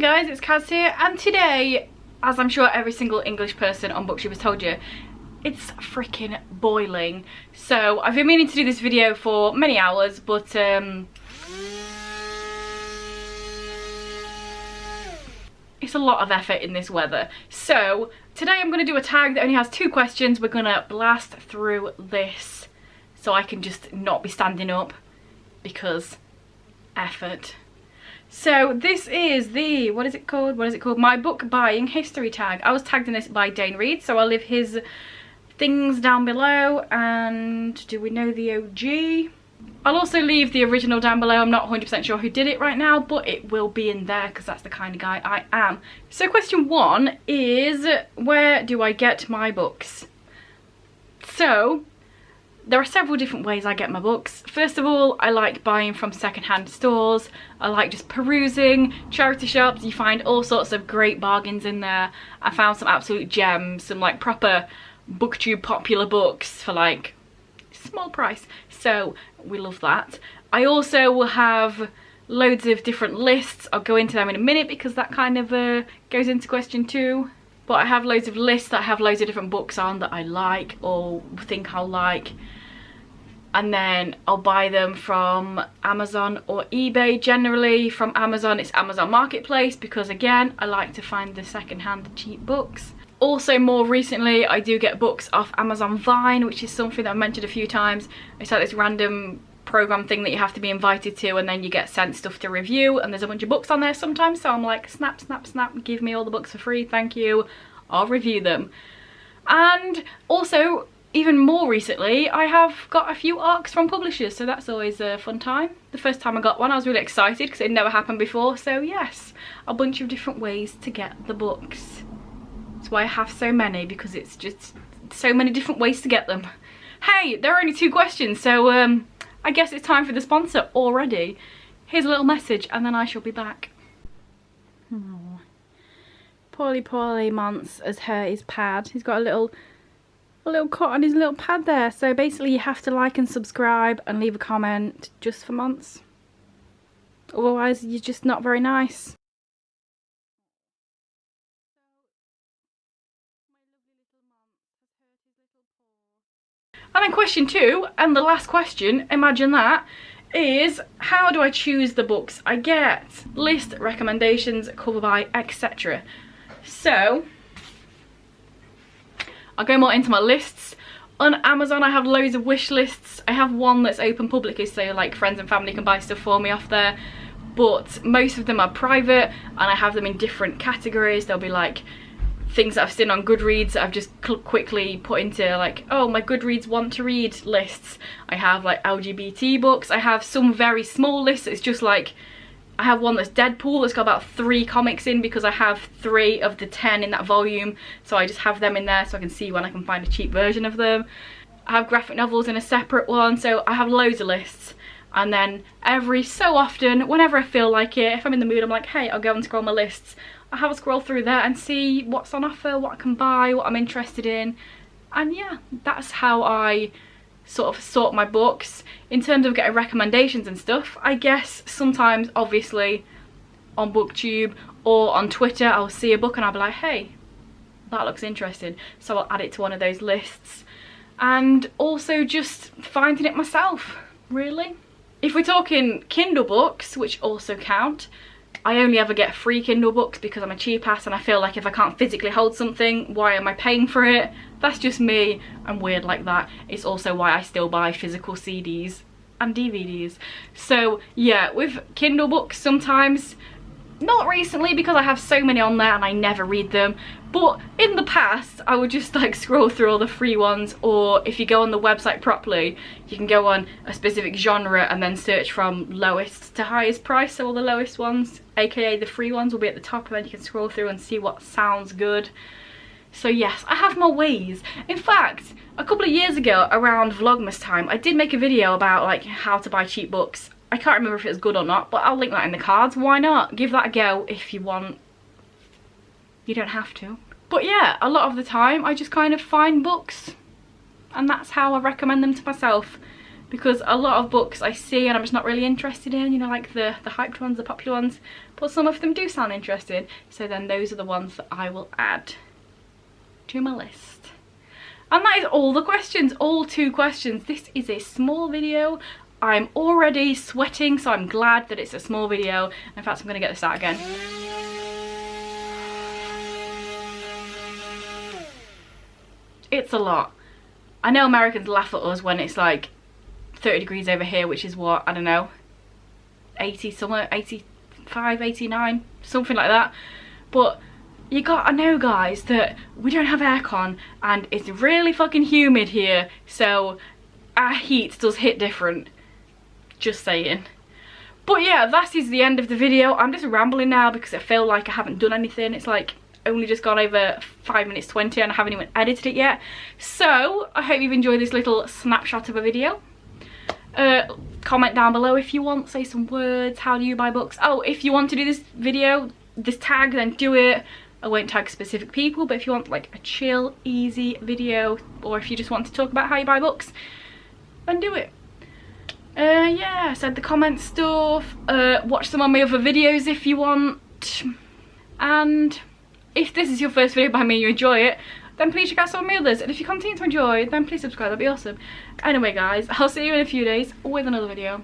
guys, it's Kaz here, and today, as I'm sure every single English person on BookTube has told you, it's freaking boiling. So I've been meaning to do this video for many hours, but it's a lot of effort in this weather. So today I'm going to do a tag that only has 2 questions. We're going to blast through this so I can just not be standing up because effort. So this is the, what is it called? My book buying history tag. I was tagged in this by Dane Reed, so I'll leave his things down below. And do we know the OG? I'll also leave the original down below. I'm not 100% sure who did it right now, but it will be in there because that's the kind of guy I am. So question 1 is, where do I get my books? So there are several different ways I get my books. First of all, I like buying from secondhand stores. I like just perusing charity shops. You find all sorts of great bargains in there. I found some absolute gems, some like proper BookTube popular books for like small price. So we love that. I also will have loads of different lists. I'll go into them in a minute because that kind of goes into question 2. But I have loads of lists that have loads of different books on that I like or think I'll like. And then I'll buy them from Amazon or eBay. Generally from Amazon, it's Amazon Marketplace because again, I like to find the secondhand cheap books. Also more recently, I do get books off Amazon Vine, which is something that I've mentioned a few times. It's like this random program thing that you have to be invited to and then you get sent stuff to review, and there's a bunch of books on there sometimes, so I'm like snap snap snap, give me all the books for free, thank you, I'll review them. And also even more recently I have got a few ARCs from publishers, so that's always a fun time. The first time I got one I was really excited because it never happened before, so yes, a bunch of different ways to get the books. That's why I have so many, because it's just so many different ways to get them. Hey, there are only 2 questions, so I guess it's time for the sponsor already. Here's a little message and then I shall be back. Oh. Poorly Mance has hurt his pad. He's got a little cut on his little pad there. So basically you have to like and subscribe and leave a comment just for Mance. Otherwise you're just not very nice. And then question 2, and the last question, imagine that, is how do I choose the books I get? List, recommendations, cover buy, etc. So I'll go more into my lists. On Amazon I have loads of wish lists. I have one that's open publicly, so like friends and family can buy stuff for me off there. But most of them are private and I have them in different categories. There'll be like things that I've seen on Goodreads that I've just quickly put into like, oh, my Goodreads want to read lists. I have like LGBT books. I have some very small lists. It's just like, I have one that's Deadpool that's got about 3 comics in because I have 3 of the 10 in that volume. So I just have them in there so I can see when I can find a cheap version of them. I have graphic novels in a separate one. So I have loads of lists. And then every so often, whenever I feel like it, if I'm in the mood, I'm like, hey, I'll go and scroll my lists. I have a scroll through there and see what's on offer, what I can buy, what I'm interested in. And yeah, that's how I sort of sort my books. In terms of getting recommendations and stuff, I guess sometimes, obviously, on BookTube or on Twitter, I'll see a book and I'll be like, hey, that looks interesting. So I'll add it to one of those lists. And also just finding it myself, really. If we're talking Kindle books, which also count, I only ever get free Kindle books because I'm a cheap ass and I feel like if I can't physically hold something, why am I paying for it? That's just me. I'm weird like that. It's also why I still buy physical CDs and DVDs. So yeah, with Kindle books sometimes, not recently because I have so many on there and I never read them, but in the past I would just like scroll through all the free ones, or if you go on the website properly you can go on a specific genre and then search from lowest to highest price, so all the lowest ones, aka the free ones, will be at the top and then you can scroll through and see what sounds good. So yes, I have more ways. In fact, a couple of years ago around Vlogmas time I did make a video about like how to buy cheap books. I can't remember if it was good or not, but I'll link that in the cards. Why not? Give that a go if you want. You don't have to. But yeah, a lot of the time I just kind of find books and that's how I recommend them to myself, because a lot of books I see and I'm just not really interested in, you know, like the hyped ones, the popular ones, but some of them do sound interesting, so then those are the ones that I will add to my list. And that is all the questions, all 2 questions. This is a small video. I'm already sweating, so I'm glad that it's a small video. In fact, I'm going to get this out again. It's a lot. I know Americans laugh at us when it's like 30 degrees over here, which is what, I don't know, 80 somewhere, 85, 89, something like that. But you gotta know, guys, that we don't have aircon and it's really fucking humid here, so our heat does hit different. Just saying. But yeah, that is the end of the video. I'm just rambling now because I feel like I haven't done anything. It's like only just gone over 5 minutes 20 and I haven't even edited it yet. So I hope you've enjoyed this little snapshot of a video. Comment down below if you want, say some words. How do you buy books? Oh, if you want to do this video, this tag, then do it. I won't tag specific people, but if you want like a chill, easy video, or if you just want to talk about how you buy books, then do it. Yeah, I said the comment stuff. Watch some of my other videos if you want. And if this is your first video by me and you enjoy it, then please check out some of my others. And if you continue to enjoy, then please subscribe, that'd be awesome. Anyway guys, I'll see you in a few days with another video.